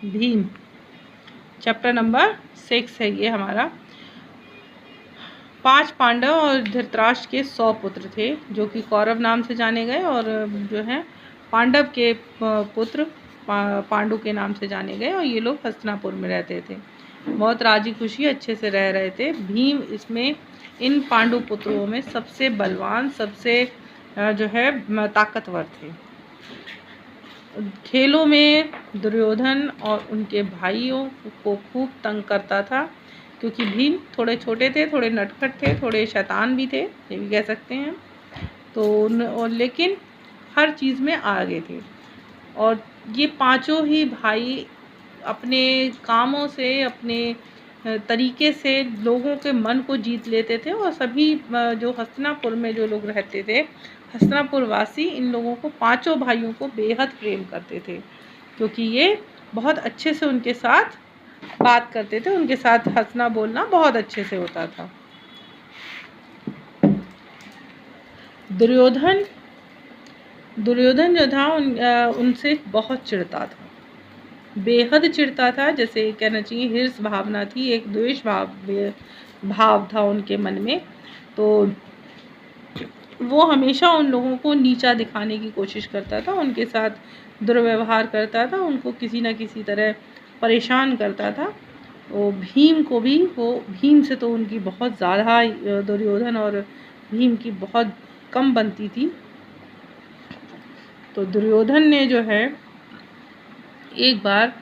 Bhim chapter number 6 है ये हमारा। 5 पांडव और धृतराष्ट्र के 100 पुत्र थे जो कि कौरव नाम से जाने गए, और जो है पांडव के पुत्र पांडु के नाम से जाने गए, और ये लोग हस्तिनापुर में रहते थे। बहुत राजी खुशी अच्छे से रह रहे थे। भीम इसमें इन पांडु पुत्रों में सबसे बलवान, सबसे जो है ताकतवर थे। खेलों में दुर्योधन और उनके भाइयों को खूब तंग करता था, क्योंकि भीम थोड़े छोटे थे, थोड़े नटखट थे, थोड़े शैतान भी थे, ये भी कह सकते हैं। तो लेकिन हर चीज़ में आगे थे। और ये पांचों ही भाई अपने कामों से, अपने तरीके से लोगों के मन को जीत लेते थे, और सभी जो हस्तिनापुर में जो लोग रहते थे, हस्तिनापुर वासी इन लोगों को, पांचों भाइयों को बेहद प्रेम करते थे, क्योंकि ये बहुत अच्छे से उनके साथ बात करते थे, उनके साथ हंसना बोलना बहुत अच्छे से होता था। दुर्योधन जो था उनसे बहुत चिढ़ता था, बेहद चिढ़ता था। जैसे कहना चाहिए हिर्स भावना थी, एक द्वेष भाव था उनके मन में। तो वो हमेशा उन लोगों को नीचा दिखाने की कोशिश करता था, उनके साथ दुर्व्यवहार करता था, उनको किसी न किसी तरह परेशान करता था। वो भीम को भी, वो भीम से तो उनकी बहुत ज़्यादा, दुर्योधन और भीम की बहुत कम बनती थी। तो दुर्योधन ने जो है एक बार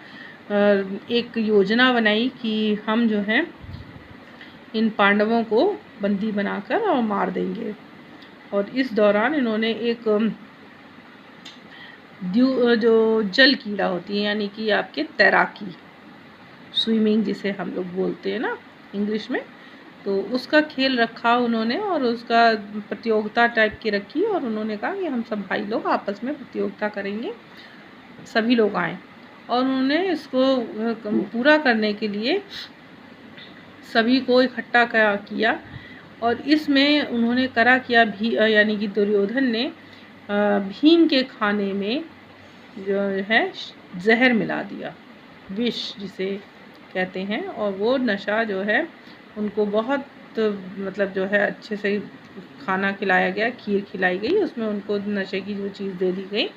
एक योजना बनाई कि हम जो है इन पांडवों को बंदी बनाकर और मार देंगे। और इस दौरान इन्होंने एक जो जल कीड़ा होती है, यानी कि आपके तैराकी, स्विमिंग जिसे हम लोग बोलते हैं ना इंग्लिश में, तो उसका खेल रखा उन्होंने, और उसका प्रतियोगिता टाइप की रखी, और उन्होंने कहा कि हम सब भाई लोग आपस में प्रतियोगिता करेंगे, सभी लोग आए। और उन्होंने इसको पूरा करने के लिए सभी को इकट्ठा किया, और इसमें उन्होंने करा किया भी, यानी कि दुर्योधन ने भीम के खाने में जो है जहर मिला दिया, विष जिसे कहते हैं। और वो नशा जो है उनको बहुत, मतलब जो है अच्छे से खाना खिलाया गया, खीर खिलाई गई, उसमें उनको नशे की जो चीज़ दे दी गई,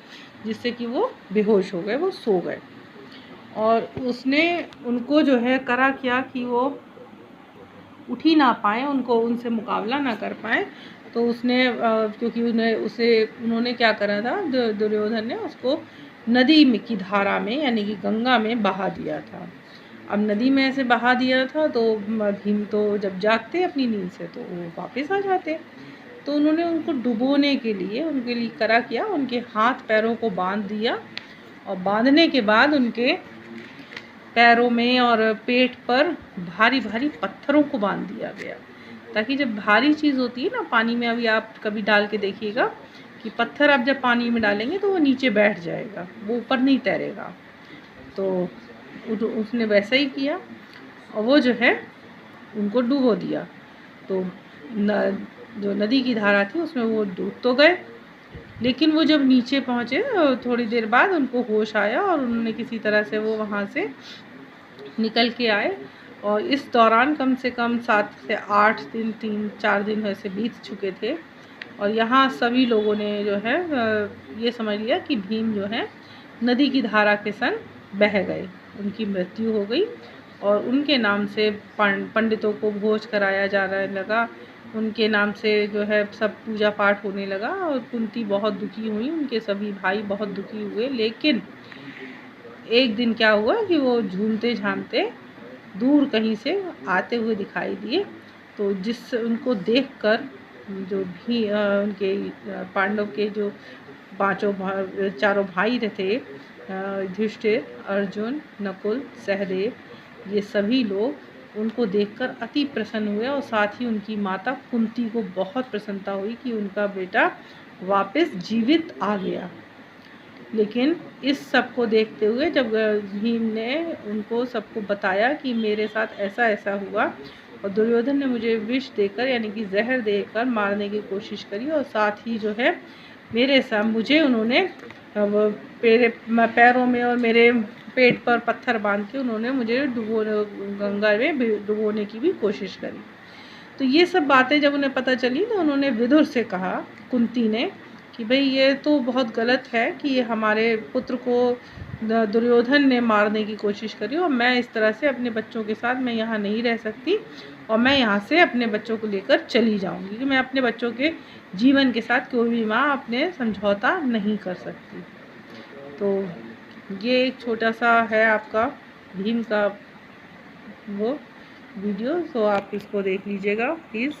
जिससे कि वो बेहोश हो गए, वो सो गए। और उसने उनको जो है करा क्या कि वो उठ ही ना पाए, उनको उनसे मुकाबला ना कर पाए। तो उसने क्योंकि उन्होंने क्या करा था, दुर्योधन ने उसको नदी में की धारा में, यानी कि गंगा में बहा दिया था। अब नदी में ऐसे बहा दिया था तो भीम तो जब जागते अपनी नींद से तो वो वापस आ जाते। तो उन्होंने उनको डुबोने के लिए उनके लिए करा किया, उनके हाथ पैरों को बांध दिया, और बांधने के बाद उनके पैरों में और पेट पर भारी भारी पत्थरों को बांध दिया गया, ताकि जब भारी चीज़ होती है ना पानी में, अभी आप कभी डाल के देखिएगा कि पत्थर आप जब पानी में डालेंगे तो वो नीचे बैठ जाएगा, वो ऊपर नहीं तैरेगा। तो उसने वैसा ही किया, और वो जो है उनको डुबो दिया। तो जो नदी की धारा थी उसमें वो डूब तो गए, लेकिन वो जब नीचे पहुँचे थोड़ी देर बाद उनको होश आया, और उन्होंने किसी तरह से वो वहाँ से निकल के आए। और इस दौरान कम से कम 7 से 8 दिन, 3-4 दिन ऐसे बीत चुके थे, और यहाँ सभी लोगों ने जो है ये समझ लिया कि भीम जो है नदी की धारा के संग बह गए, उनकी मृत्यु हो गई। और उनके नाम से पंडितों को भोज कराया जाने लगा, उनके नाम से जो है सब पूजा पाठ होने लगा, और कुंती बहुत दुखी हुई, उनके सभी भाई बहुत दुखी हुए। लेकिन एक दिन क्या हुआ कि वो झूमते झामते दूर कहीं से आते हुए दिखाई दिए। तो जिससे उनको देखकर जो भी उनके पांडव के जो चारों भाई थे, युधिष्ठिर, अर्जुन, नकुल, सहदेव, ये सभी लोग उनको देखकर अति प्रसन्न हुए, और साथ ही उनकी माता कुंती को बहुत प्रसन्नता हुई कि उनका बेटा वापस जीवित आ गया। लेकिन इस सब को देखते हुए जब भीम ने उनको सबको बताया कि मेरे साथ ऐसा ऐसा हुआ, और दुर्योधन ने मुझे विष देकर, यानी कि जहर देकर मारने की कोशिश करी, और साथ ही जो है मेरे साथ मुझे उन्होंने वो पैरों में और मेरे पेट पर पत्थर बांध के उन्होंने मुझे गंगा में डुबोने की भी कोशिश करी। तो ये सब बातें जब उन्हें पता चली तो उन्होंने विदुर से कहा, कुंती ने, कि भाई ये तो बहुत गलत है कि हमारे पुत्र को दुर्योधन ने मारने की कोशिश करी, और मैं इस तरह से अपने बच्चों के साथ मैं यहाँ नहीं रह सकती, और मैं यहाँ से अपने बच्चों को लेकर चली जाऊँगी, कि मैं अपने बच्चों के जीवन के साथ कोई भी माँ अपने समझौता नहीं कर सकती। तो ये एक छोटा सा है आपका भीम का वो वीडियो, तो आप इसको देख लीजिएगा प्लीज़।